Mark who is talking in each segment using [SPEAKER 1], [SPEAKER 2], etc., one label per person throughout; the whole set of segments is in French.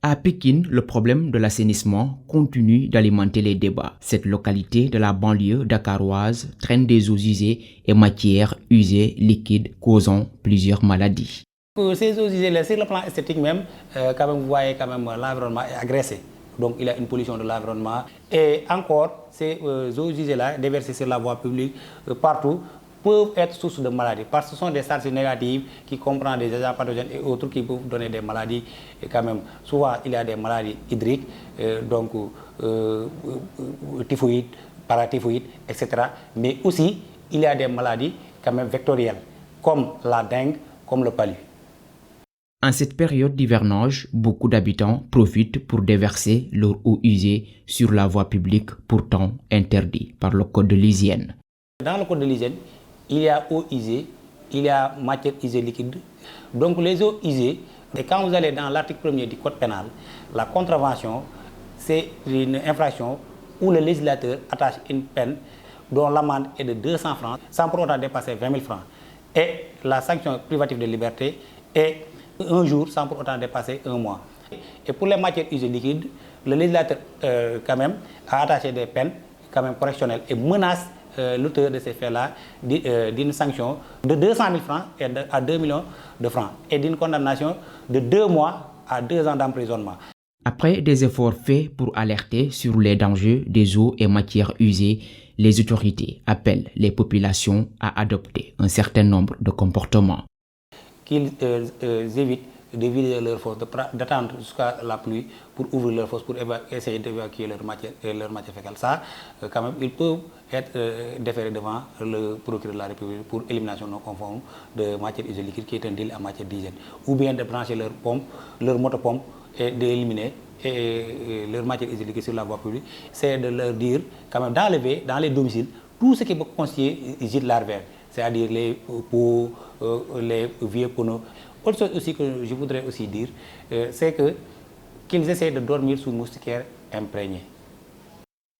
[SPEAKER 1] À Pékin, le problème de l'assainissement continue d'alimenter les débats. Cette localité de la banlieue dakaroise traîne des eaux usées et matières usées liquides causant plusieurs maladies.
[SPEAKER 2] Ces eaux usées, sur le plan esthétique même, quand même, vous voyez quand même l'environnement est agressé. Donc il y a une pollution de l'environnement. Et encore, ces eaux usées-là, déversées sur la voie publique, partout, peuvent être source de maladies. Parce que ce sont des charges négatives qui comprennent des agents pathogènes et autres qui peuvent donner des maladies. Et quand même, souvent, il y a des maladies hydriques, donc typhoïdes, paratyphoïdes, etc. Mais aussi, il y a des maladies quand même vectorielles, comme la dengue, comme le palu.
[SPEAKER 1] En cette période d'hivernage, beaucoup d'habitants profitent pour déverser leur eau usée sur la voie publique, pourtant interdite par le code de l'hygiène.
[SPEAKER 2] Dans le code de l'hygiène, il y a eau usée, il y a matière usée liquide. Donc les eaux usées, et quand vous allez dans l'article 1er du code pénal, la contravention, c'est une infraction où le législateur attache une peine dont l'amende est de 200 francs, sans pour autant dépasser 20 000 francs. Et la sanction privative de liberté est 1 jour sans pour autant dépasser 1 mois. Et pour les matières usées liquides, le législateur quand même a attaché des peines quand même correctionnelles et menace l'auteur de ces faits-là d'une sanction de 200 000 francs à 2 millions de francs et d'une condamnation de 2 mois à 2 ans d'emprisonnement.
[SPEAKER 1] Après des efforts faits pour alerter sur les dangers des eaux et matières usées, les autorités appellent les populations à adopter un certain nombre de comportements.
[SPEAKER 2] Qu'ils évitent de vider leur fosse, d'attendre jusqu'à la pluie pour ouvrir leur fosse, pour essayer d'évacuer leur matière fécale. Ça, quand même, ils peuvent être déférés devant le procureur de la République pour élimination non conforme de matière usée liquide qui est un délit en matière d'hygiène. Ou bien de brancher leur pompe, leur motopompe et d'éliminer leur matière usée liquide sur la voie publique. C'est de leur dire, quand même, d'enlever dans les domiciles tout ce qui peut constituer gîte larvaire, c'est-à-dire les pots, les vieux pneus. Autre chose aussi que je voudrais aussi dire, c'est qu'ils essaient de dormir sous moustiquaires imprégnés.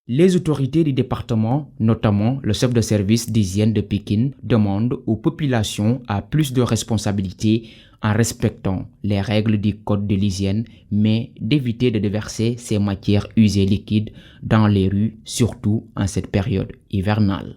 [SPEAKER 1] Les autorités du département, notamment le chef de service d'hygiène de Pékin, demandent aux populations à plus de responsabilités en respectant les règles du code de l'hygiène, mais d'éviter de déverser ces matières usées liquides dans les rues, surtout en cette période hivernale.